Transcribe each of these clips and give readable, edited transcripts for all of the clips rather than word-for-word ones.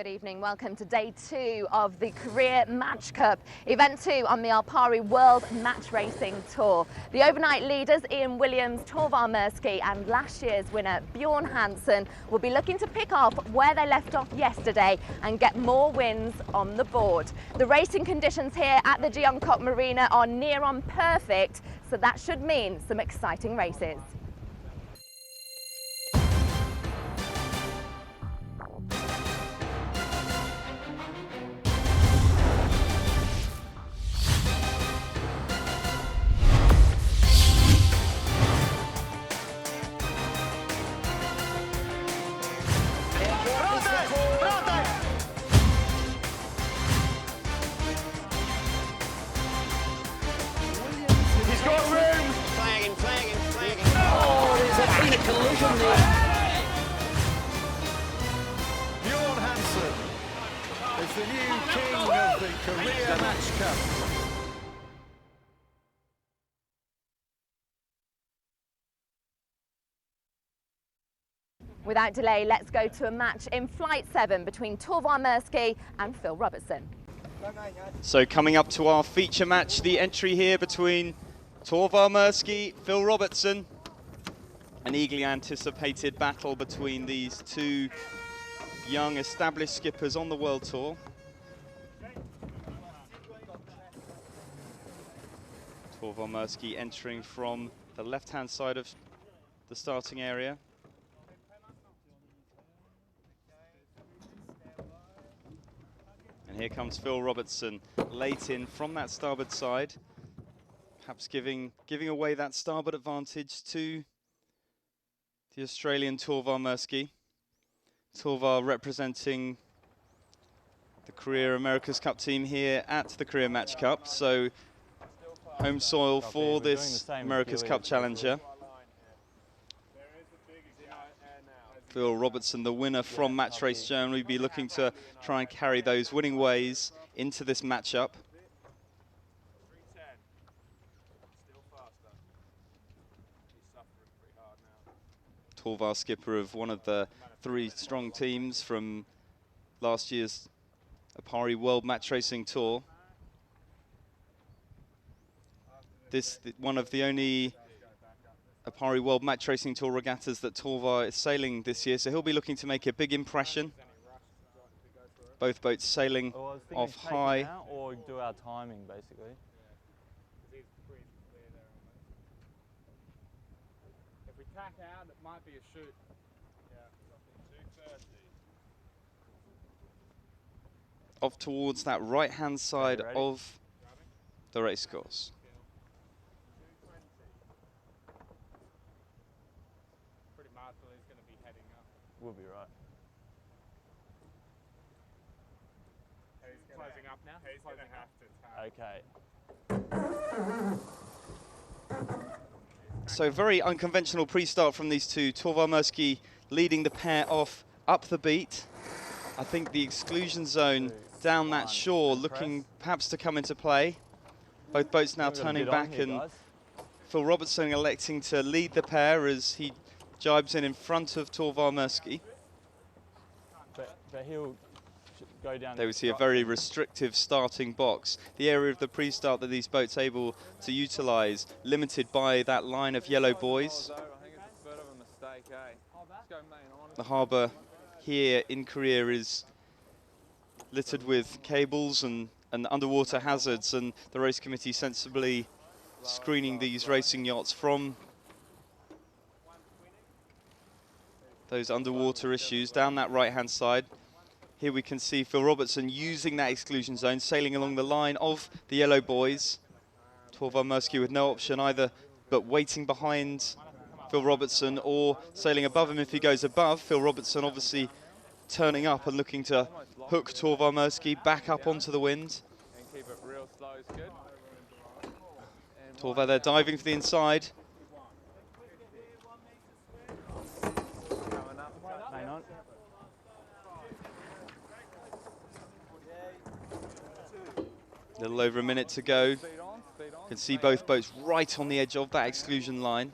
Good evening. Welcome to day 2 of the Career Match Cup, event 2 on the Alpari World Match Racing Tour. The overnight leaders, Ian Williams, Torvar Mirsky and last year's winner, Bjorn Hansen, will be looking to pick up where they left off yesterday and get more wins on the board. The racing conditions here at the Jeongok Marina are near on perfect, so that should mean some exciting races. Collision there. Bjorn Hansen is the new king of the Career Match Cup. Without delay, let's go to a match in Flight 7 between Torvar Mirsky and Phil Robertson. So coming up to our feature match, the entry here between Torvar Mirsky, Phil Robertson. An eagerly anticipated battle between these two young established skippers on the World Tour. Torvar Mirsky entering from the left-hand side of the starting area. And here comes Phil Robertson, late in from that starboard side, perhaps giving away that starboard advantage to the Australian Torvar Mirsky. Torvar representing the Career America's Cup team here at the Career Match Cup, so home soil for this America's Cup challenger. Phil Robertson, the winner from Match Race Germany, will be looking to try and carry those winning ways into this matchup. Torvar skipper of one of the 3 strong teams from last year's Alpari World Match Racing Tour. This one of the only Alpari World Match Racing Tour regattas that Torvar is sailing this year, so he'll be looking to make a big impression. Both boats sailing off high. Or do our timing, basically. If we tack out, it might be a shoot. Yeah, 2:30. Off towards that right-hand side of the race course. Pretty marginal, he's going to be heading up. We'll be right. He's closing up now. He's going to have to tack. Okay. So very unconventional pre-start from these two. Torvar Mirsky leading the pair off up the beat. I think the exclusion zone down that shore looking perhaps to come into play. Both boats now turning back and Phil Robertson electing to lead the pair as he jibes in front of Torvar Mirsky. But he'll go down. There we see a very restrictive starting box. The area of the pre-start that these boats able to utilise, limited by that line of yellow buoys. The harbour here in Korea is littered with cables and underwater hazards, and the race committee sensibly screening these racing yachts from those underwater issues down that right-hand side. Here we can see Phil Robertson using that exclusion zone, sailing along the line of the yellow buoys. Torvar Mirsky with no option either but waiting behind Phil Robertson or sailing above him if he goes above. Phil Robertson obviously turning up and looking to hook Torvar Mirsky back up onto the wind. Torvar there diving for the inside. A little over a minute to go. You can see both boats right on the edge of that exclusion line.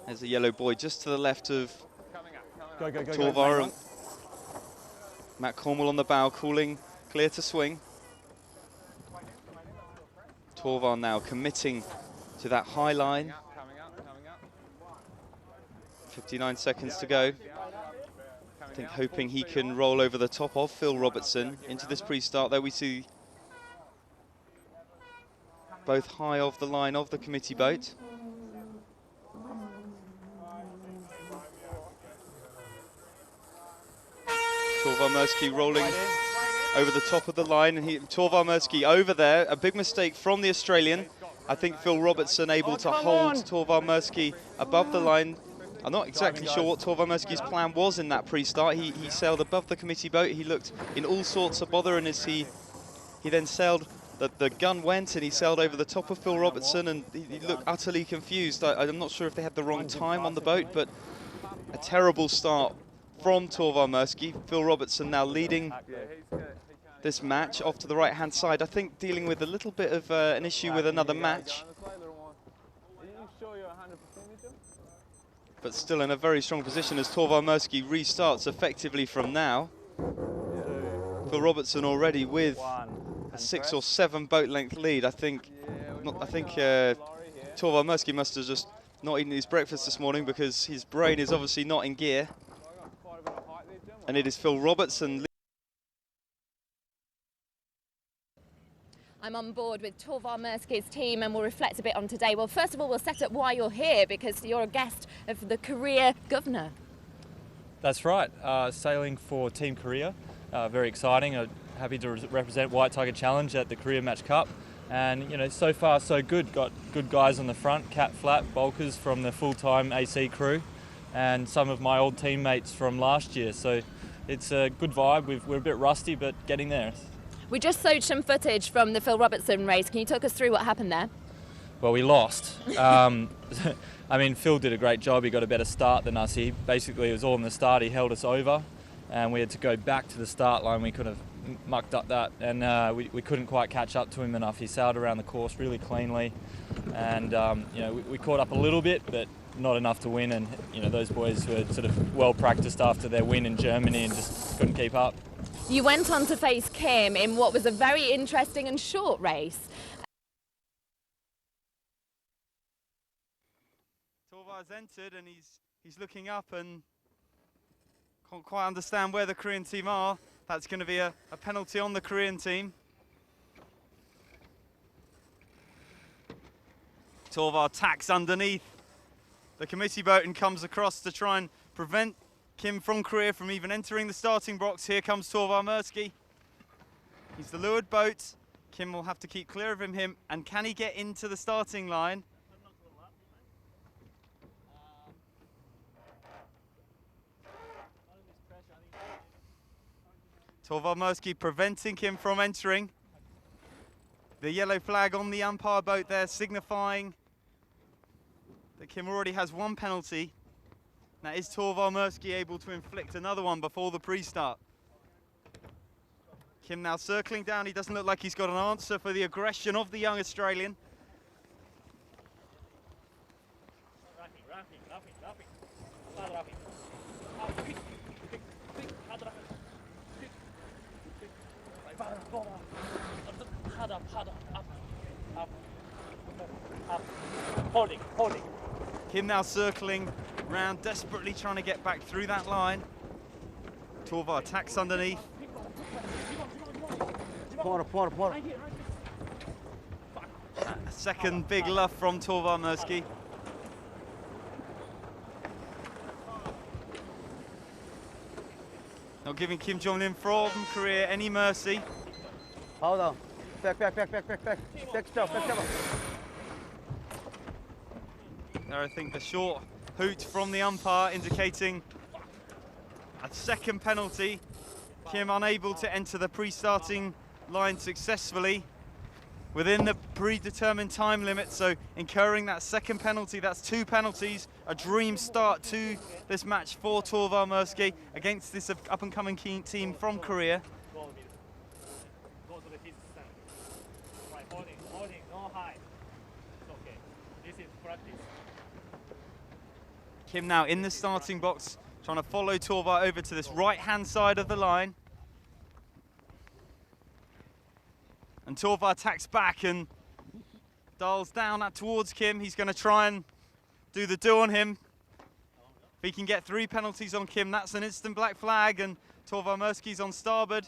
There's a yellow buoy just to the left of Torvar. Matt Cornwall on the bow, calling clear to swing. Torvar now committing to that high line. 59 seconds to go. I think hoping he can roll over the top of Phil Robertson into this pre-start. There we see both high off the line of the committee boat. Torvar Mersky rolling over the top of the line, and Torvar Mersky over there. A big mistake from the Australian. I think Phil Robertson able to hold Torvar Mersky above the line. I'm not exactly sure what Torvar Mersky's plan was in that pre-start. He sailed above the committee boat. He looked in all sorts of bother, and as he then sailed, the gun went and he sailed over the top of Phil Robertson, and he looked utterly confused. I'm not sure if they had the wrong time on the boat, but a terrible start from Torvar Mersky. Phil Robertson now leading this match off to the right-hand side. I think dealing with a little bit of an issue with another match. But still in a very strong position as Torvar Mersky restarts effectively from now. Phil Robertson already with a 6 or 7 boat length lead. I think Torvar Mersky must have just not eaten his breakfast this morning, because his brain is obviously not in gear. And it is Phil Robertson. I'm on board with Torvar Mersky's team, and we'll reflect a bit on today. Well, first of all, we'll set up why you're here, because you're a guest of the Korea governor. That's right, sailing for Team Korea. Very exciting. Happy to represent White Tiger Challenge at the Korea Match Cup. And, you know, so far so good. Got good guys on the front, Cat Flap, bulkers from the full-time AC crew, and some of my old teammates from last year. So it's a good vibe. We're a bit rusty, but getting there. We just showed some footage from the Phil Robertson race. Can you talk us through what happened there? Well, we lost. I mean, Phil did a great job. He got a better start than us. It was all in the start. He held us over, and we had to go back to the start line. We could have mucked up that, and we couldn't quite catch up to him enough. He sailed around the course really cleanly, and you know, we caught up a little bit, but not enough to win. And you know, those boys were sort of well practiced after their win in Germany and just couldn't keep up. You went on to face Kim in what was a very interesting and short race. Torvar's entered, and he's looking up and can't quite understand where the Korean team are. That's going to be a penalty on the Korean team. Torvar tacks underneath the committee boat and comes across to try and prevent Kim from Korea from even entering the starting box. Here comes Torvar Mersky. He's the leeward boat. Kim will have to keep clear of him. And can he get into the starting line? Torvar Mersky preventing Kim from entering. The yellow flag on the umpire boat there signifying that Kim already has 1 penalty. Now, is Torvar Mersky able to inflict another one before the pre-start? Kim now circling down. He doesn't look like he's got an answer for the aggression of the young Australian. Holding. Kim now circling round, desperately trying to get back through that line. Torvar attacks underneath. A second big luff from Torvar Mersky. Not giving Kim Jong-lim from Korea any mercy. Hold on. Back. Stop. There, I think the short hoot from the umpire indicating a second penalty. Kim unable to enter the pre-starting line successfully within the predetermined time limit, so incurring that second penalty. That's 2 penalties, a dream start to this match for Torvar Mersky against this up-and-coming team from Korea. Kim now in the starting box, trying to follow Torvar over to this right-hand side of the line. And Torvar attacks back and dials down towards Kim. He's going to try and do the do on him. If he can get 3 penalties on Kim, that's an instant black flag, and Torvar Murski's on starboard.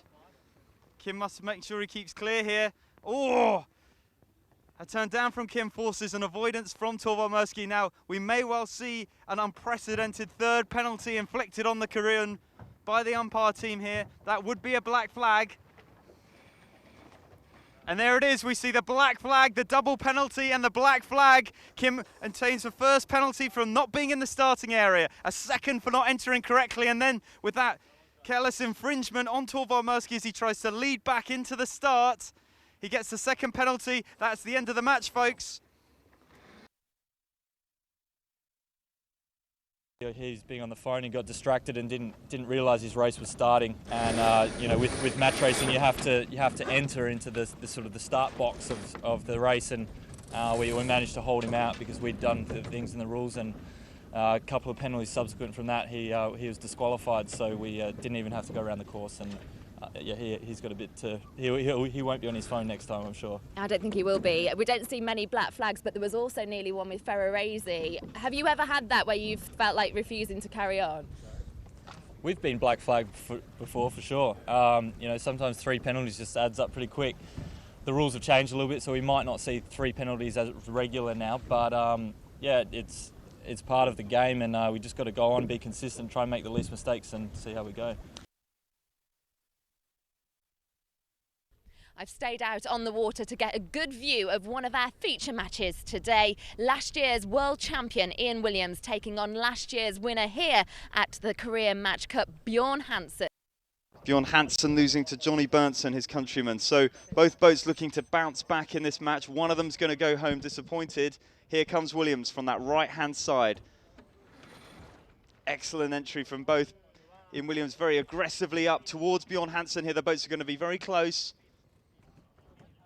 Kim must make sure he keeps clear here. Oh! A turn down from Kim forces an avoidance from Torvar Murski. Now, we may well see an unprecedented 3rd penalty inflicted on the Korean by the umpire team here. That would be a black flag. And there it is, we see the black flag, the double penalty and the black flag. Kim obtains the 1st penalty from not being in the starting area, a 2nd for not entering correctly, and then with that careless infringement on Torvar Murski as he tries to lead back into the start. He gets the 2nd penalty. That's the end of the match, folks. He's being on the phone. He got distracted and didn't realise his race was starting. And you know, with match racing, you have to enter into the sort of the start box of the race, and we managed to hold him out because we'd done the things in the rules, and a couple of penalties subsequent from that, he was disqualified. So we didn't even have to go around the course. And yeah, he's got a bit to. He won't be on his phone next time, I'm sure. I don't think he will be. We don't see many black flags, but there was also nearly one with Ferrarese. Have you ever had that where you've felt like refusing to carry on? We've been black flagged before, for sure. You know, sometimes 3 penalties just adds up pretty quick. The rules have changed a little bit, so we might not see 3 penalties as regular now. But yeah, it's part of the game, and we just got to go on, be consistent, try and make the least mistakes, and see how we go. I've stayed out on the water to get a good view of one of our feature matches today. Last year's world champion Ian Williams taking on last year's winner here at the Korea Match Cup, Bjorn Hansen. Bjorn Hansen losing to Johnny Berntsen, his countryman. So both boats looking to bounce back in this match. One of them's going to go home disappointed. Here comes Williams from that right-hand side. Excellent entry from both. Ian Williams very aggressively up towards Bjorn Hansen here. The boats are going to be very close.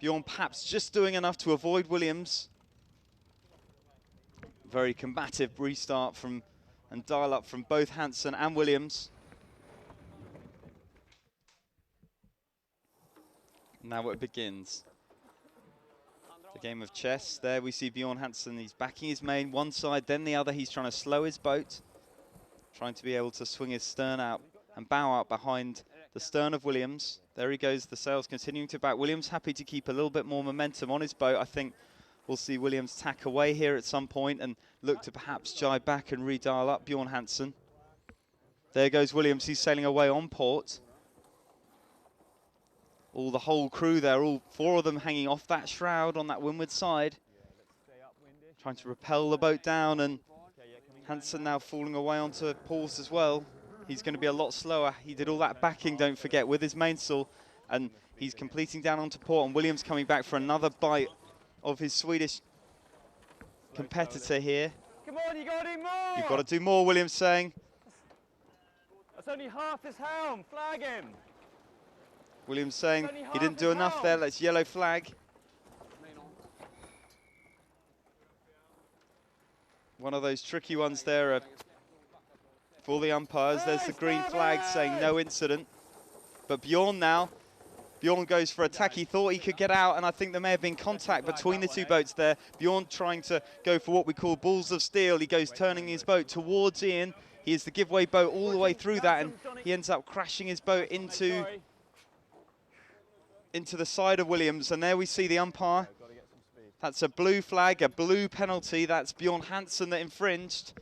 Bjorn perhaps just doing enough to avoid Williams. Very combative restart from and dial up from both Hansen and Williams. Now it begins. The game of chess. There we see Bjorn Hansen. He's backing his main one side, then the other. He's trying to slow his boat, trying to be able to swing his stern out and bow out behind the stern of Williams. There he goes, the sails continuing to back. Williams happy to keep a little bit more momentum on his boat. I think we'll see Williams tack away here at some point and look to perhaps jibe back and redial up Bjorn Hansen. There goes Williams, he's sailing away on port. The whole crew there, all 4 of them hanging off that shroud on that windward side. Trying to rappel the boat down, and Hansen now falling away onto port as well. He's going to be a lot slower. He did all that backing, don't forget, with his mainsail, and he's completing down onto port, and Williams coming back for another bite of his Swedish competitor here. Come on, you got to do more! You've got to do more, Williams saying. That's only half his helm. Flag him. Williams saying he didn't do enough there. Let's yellow flag. One of those tricky ones there for the umpires. There's the green flag saying no incident. But Bjorn now, Bjorn goes for attack. He thought he could get out, and I think there may have been contact between the 2 boats there. Bjorn trying to go for what we call balls of steel. He goes turning his boat towards Ian. He is the giveaway boat all the way through that, and he ends up crashing his boat into the side of Williams. And there we see the umpire. That's a blue flag, a blue penalty. That's Bjorn Hansen that infringed.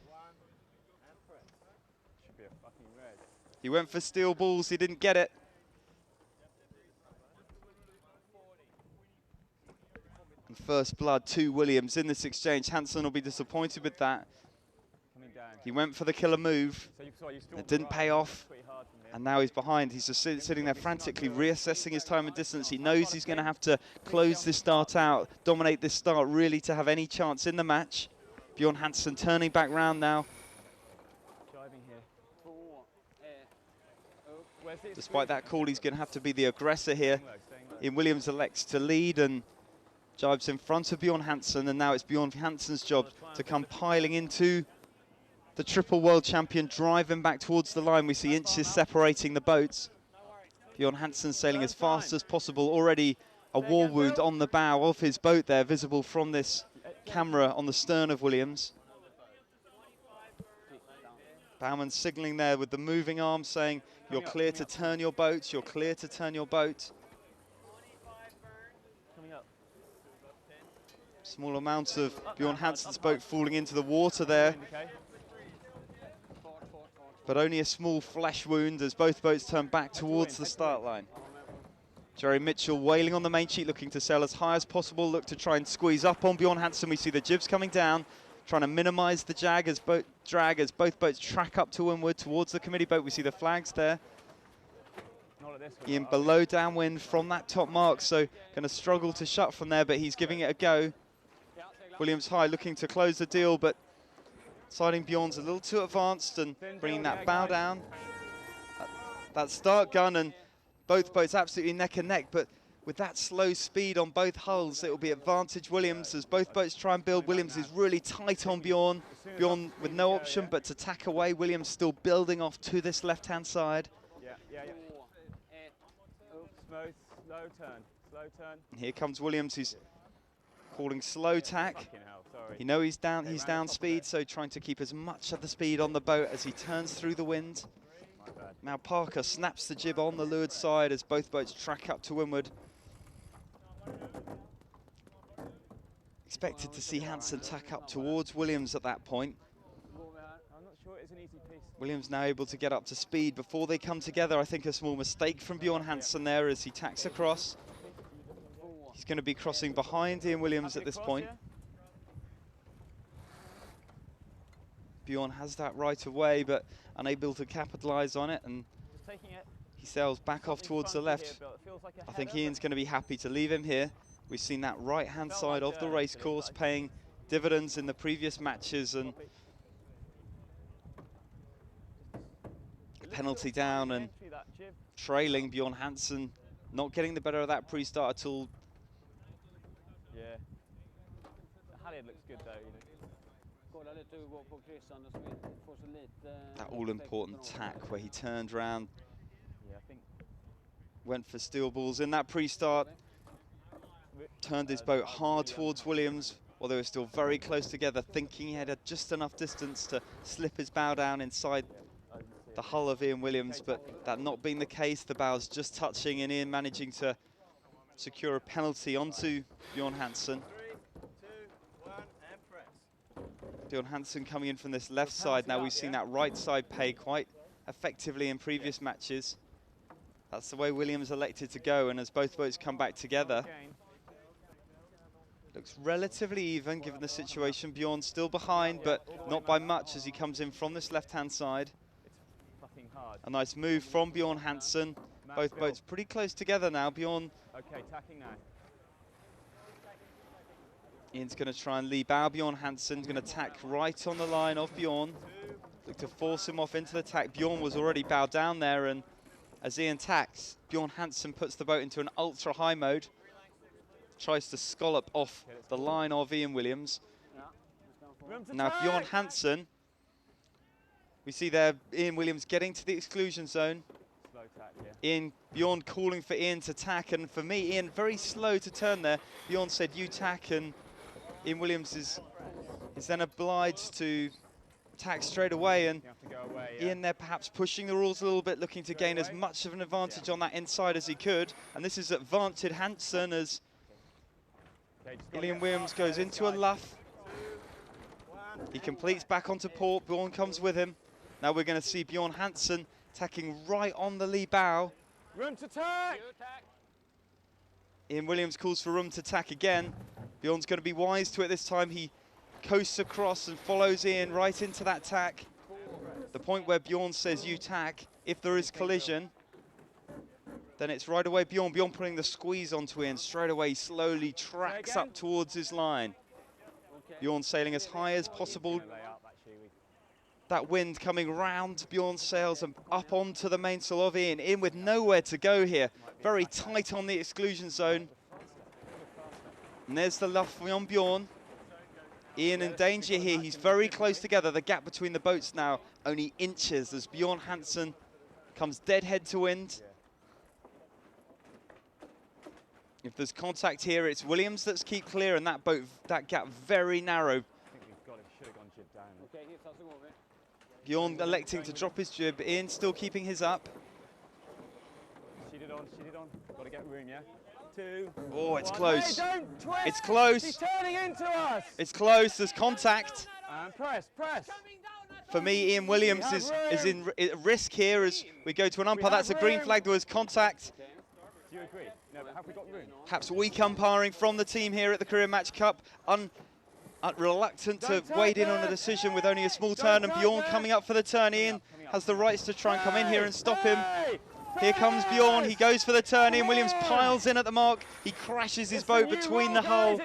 He went for steel balls, he didn't get it. And first blood to Williams in this exchange. Hansen will be disappointed with that. He went for the killer move. It didn't pay off. And now he's behind. He's just sitting there frantically reassessing his time and distance. He knows he's going to have to close this start out, dominate this start really to have any chance in the match. Bjorn Hansen turning back round now. Despite that call, he's going to have to be the aggressor here. Ian Williams elects to lead and jibes in front of Bjorn Hansen, and now it's Bjorn Hansen's job to come piling into the triple world champion, driving back towards the line. We see inches separating the boats. Bjorn Hansen sailing as fast as possible, already a war wound on the bow of his boat there, visible from this camera on the stern of Williams. Bowman signalling there with the moving arm, saying, you're clear to turn your boat, you're clear to turn your boat. Small amount of Bjorn Hansen's boat falling into the water there. But only a small flesh wound as both boats turn back towards the start line. Jerry Mitchell wailing on the main sheet, looking to sail as high as possible, look to try and squeeze up on Bjorn Hansen. We see the jibs coming down, trying to minimize the drag as both boats track up to windward towards the committee boat. We see the flags there. Ian below downwind from that top mark, so going to struggle to shut from there, but he's giving it a go. Williams high looking to close the deal, but siding Bjorn's a little too advanced and bringing that bow down. That start gun, and both boats absolutely neck and neck, but with that slow speed on both hulls, it will be advantage Williams as both boats try and build. Williams is really tight on Bjorn. Bjorn with no option but to tack away. Williams still building off to this left-hand side. Smooth, slow turn. And here comes Williams, who's calling slow tack. You know he's down speed, so trying to keep as much of the speed on the boat as he turns through the wind. Now Parker snaps the jib on the leeward side as both boats track up to windward. Expected to see Hansen tack up towards Williams at that point. Williams now able to get up to speed before they come together. I think a small mistake from Bjorn Hansen there as he tacks across. He's going to be crossing behind Ian Williams at this point. Bjorn has that right away, but unable to capitalize on it, and he sails back off towards the left. I think Ian's going to be happy to leave him here. We've seen that right-hand side of the racecourse paying dividends in the previous matches, and penalty down and trailing Bjorn Hansen, not getting the better of that pre-start at all. Yeah. The Halliard looks good though, That all-important tack where he turned round, went for steel balls in that pre-start, turned his boat hard towards Williams, while they were still very close together, thinking he had just enough distance to slip his bow down inside the hull of Ian Williams, but that not being the case, the bows just touching and Ian managing to secure a penalty onto Bjorn Hansen. Bjorn Hansen coming in from this left side. Now we've seen that right side pay quite effectively in previous matches. That's the way Williams elected to go, and as both boats come back together, looks relatively even given the situation. Bjorn still behind, but not by much as he comes in from this left-hand side. A nice move from Bjorn Hansen. Both boats pretty close together now. Bjorn. Okay, tacking now. Ian's going to try and lee bow. Bjorn Hansen's going to tack right on the line of Bjorn. Look to force him off into the tack. Bjorn was already bowed down there, and as Ian tacks, Bjorn Hansen puts the boat into an ultra-high mode. Tries to scallop off the line of Ian Williams. Now Bjorn Hansen, we see there Ian Williams getting to the exclusion zone. Slow tack, yeah. Bjorn calling for Ian to tack, and for me, Ian very slow to turn there. Bjorn said, you tack, and Ian Williams is then obliged to tack straight away, and Ian there perhaps pushing the rules a little bit, looking to gain as much of an advantage on that inside as he could, and this is advantage Hansen as Ian Williams goes into a luff. He completes back onto port. Bjorn comes with him. Now we're going to see Bjorn Hansen tacking right on the lee bow. Room to tack! Ian Williams calls for room to tack again. Bjorn's going to be wise to it this time. He coasts across and follows Ian right into that tack. The point where Bjorn says you tack, if there is collision, then it's right away Bjorn. Bjorn putting the squeeze onto Ian straight away. He slowly tracks up towards his line. Bjorn sailing as high as possible. That wind coming round Bjorn's sails and up onto the mainsail of Ian. Ian with nowhere to go here. Very tight on the exclusion zone. And there's the luff from Bjorn. Ian in danger here. He's very close together. The gap between the boats now only inches as Bjorn Hansen comes dead head to wind. If there's contact here, it's Williams that's keep clear, and that gap very narrow. I think we've got it. Should have gone jib down. Okay, here's that's a Bjorn electing to drop his jib in, still keeping his up. Sheet it on. Got to get room, yeah? 2. Oh, it's 1. close. Hey, don't twist! It's close. He's turning into us! It's close, there's contact. And press. For me, Ian Williams is in risk here as we go to an umpire. That's a green flag, there was contact. Do you agree? No, but have we got room? Perhaps weak umpiring from the team here at the Korea Match Cup. Reluctant to wade in on a decision with only a small turn, and Bjorn coming up for the turn. Ian has the rights to try and come in here and stop him. Here comes Bjorn, he goes for the turn in. Williams piles in at the mark. He crashes his boat between the hull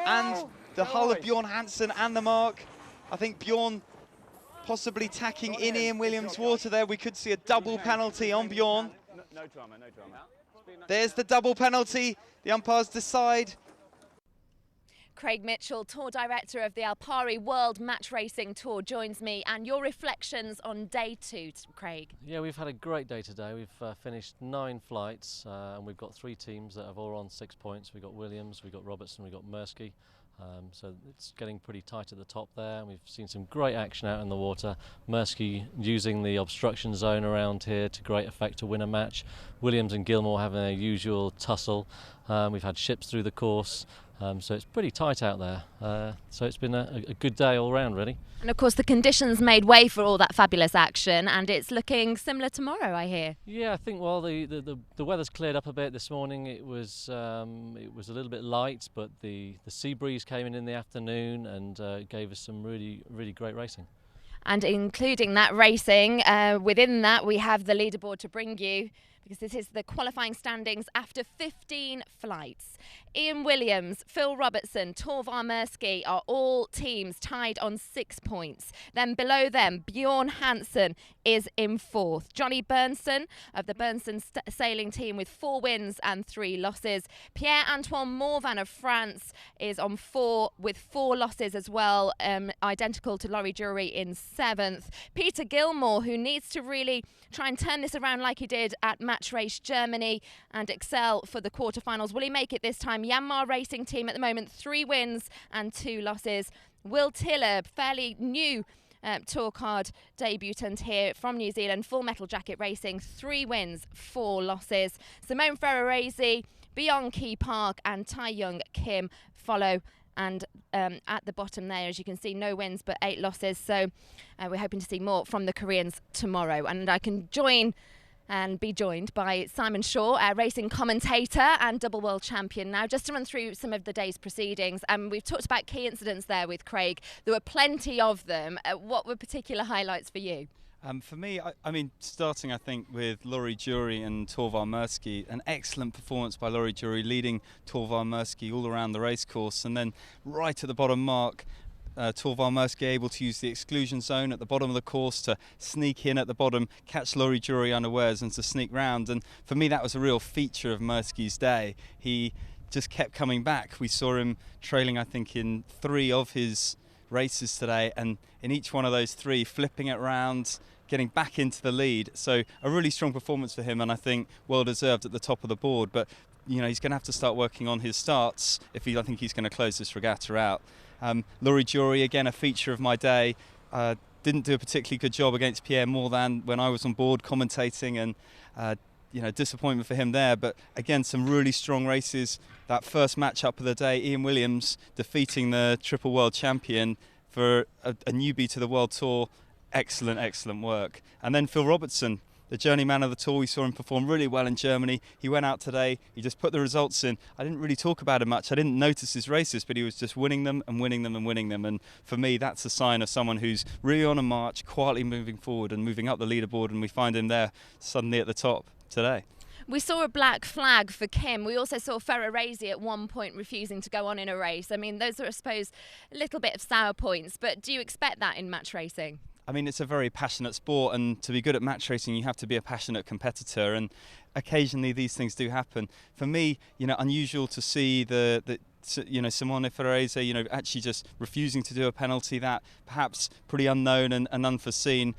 and the hull of Bjorn Hansen and the mark. I think Bjorn possibly tacking in Ian Williams' water there. We could see a double penalty on Bjorn. No drama. There's the double penalty. The umpires decide. Craig Mitchell, Tour Director of the Alpari World Match Racing Tour, joins me. And your reflections on day 2, Craig? Yeah, we've had a great day today. We've finished 9 flights and we've got 3 teams that have all on 6 points. We've got Williams, we've got Robertson, we've got Mersky. So it's getting pretty tight at the top there. We've seen some great action out in the water. Mersky using the obstruction zone around here to great effect to win a match. Williams and Gilmore having their usual tussle. We've had ships through the course. So it's pretty tight out there. So it's been a good day all round, really. And of course the conditions made way for all that fabulous action, and it's looking similar tomorrow, I hear. Yeah, I think the weather's cleared up a bit this morning. It was a little bit light, but the sea breeze came in the afternoon and gave us some really great racing. And including that racing, within that we have the leaderboard to bring you, because this is the qualifying standings after 15 flights. Ian Williams, Phil Robertson, Torvar Mersky are all teams tied on 6 points. Then below them, Bjorn Hansen is in 4th. Johnny Bernson of the Bernson sailing team with 4 wins and 3 losses. Pierre-Antoine Morvan of France is on 4 with 4 losses as well, identical to Laurie Jury in 7th. Peter Gilmore, who needs to really try and turn this around like he did at Match Race Germany and excel for the quarterfinals. Will he make it this time? Yanmar Racing Team at the moment 3 wins and 2 losses. Will Tiller, fairly new tour card debutant here from New Zealand, Full Metal Jacket Racing, 3 wins, 4 losses. Simone Ferrarese, Bianchi Park and Tai-Young Kim follow. And at the bottom there, as you can see, no wins but 8 losses. So we're hoping to see more from the Koreans tomorrow. And I can be joined by Simon Shaw, our racing commentator and double world champion now, just to run through some of the day's proceedings. And we've talked about key incidents there with Craig. There were plenty of them. What were particular highlights for you? For me, I mean, starting, I think, with Laurie Jury and Torvar Mersky, an excellent performance by Laurie Jury, leading Torvar Mersky all around the racecourse. And then right at the bottom mark, Torvar Mersky able to use the exclusion zone at the bottom of the course to sneak in at the bottom, catch Laurie Jury unawares and to sneak round. And for me, that was a real feature of Mersky's day. He just kept coming back. We saw him trailing, I think, in 3 of his races today, and in each one of those 3, flipping it round, getting back into the lead. So a really strong performance for him, and I think well deserved at the top of the board. But you know, he's going to have to start working on his starts if I think he's going to close this regatta out. Laurie Jury, again, a feature of my day. Didn't do a particularly good job against Pierre Morvan when I was on board commentating, and you know, disappointment for him there. But again, some really strong races. That first match-up of the day, Ian Williams defeating the triple world champion for a newbie to the World Tour. Excellent work. And then Phil Robertson, the journeyman of the tour. We saw him perform really well in Germany. He went out today, he just put the results in. I didn't really talk about him much, I didn't notice his races, but he was just winning them. And for me, that's a sign of someone who's really on a march, quietly moving forward and moving up the leaderboard, and we find him there suddenly at the top today. We saw a black flag for Kim. We also saw Ferrarese at one point refusing to go on in a race. I mean, those are, I suppose, a little bit of sour points, but do you expect that in match racing? I mean, it's a very passionate sport, and to be good at match racing, you have to be a passionate competitor, and occasionally these things do happen. For me, you know, unusual to see the Simone Ferrese, actually just refusing to do a penalty, that perhaps pretty unknown and unforeseen.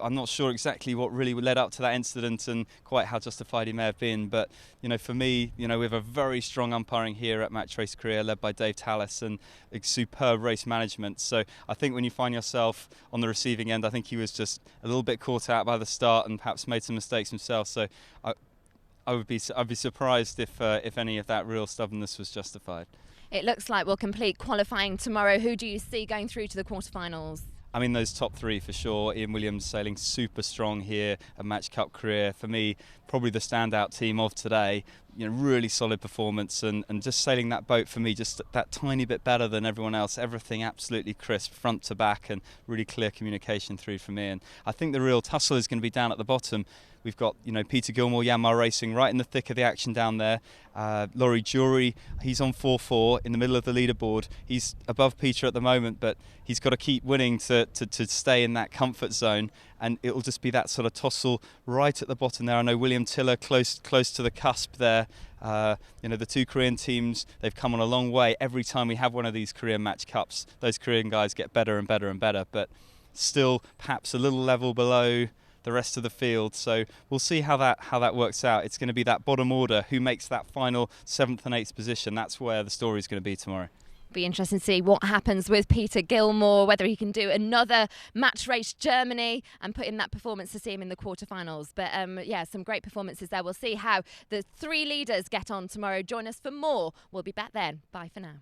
I'm not sure exactly what really led up to that incident and quite how justified he may have been, but for me, we have a very strong umpiring here at Match Race Korea, led by Dave Tallis, and superb race management. So I think when you find yourself on the receiving end, I think he was just a little bit caught out by the start and perhaps made some mistakes himself. So I'd be surprised if any of that real stubbornness was justified. It looks like we'll complete qualifying tomorrow. Who do you see going through to the quarterfinals? I mean, those top three for sure. Ian Williams sailing super strong here at Match Cup Korea. For me, probably the standout team of today. Really solid performance and just sailing that boat for me, just that tiny bit better than everyone else. Everything absolutely crisp, front to back, and really clear communication through from Ian. I think the real tussle is going to be down at the bottom. We've got, Peter Gilmore, Yanmar Racing right in the thick of the action down there. Laurie Jury, he's on 4-4 in the middle of the leaderboard. He's above Peter at the moment, but he's got to keep winning to stay in that comfort zone. And it'll just be that sort of tussle right at the bottom there. I know William Tiller close to the cusp there. The two Korean teams, they've come on a long way. Every time we have one of these Korean Match Cups, those Korean guys get better and better and better, but still perhaps a little level below the rest of the field. So we'll see how that works out. It's going to be that bottom order who makes that final 7th and 8th position. That's where the story is going to be tomorrow. Be interesting to see what happens with Peter Gilmore, whether he can do another Match Race Germany and put in that performance to see him in the quarterfinals. But some great performances there. We'll see how the three leaders get on tomorrow. Join us for more. We'll be back then. Bye for now.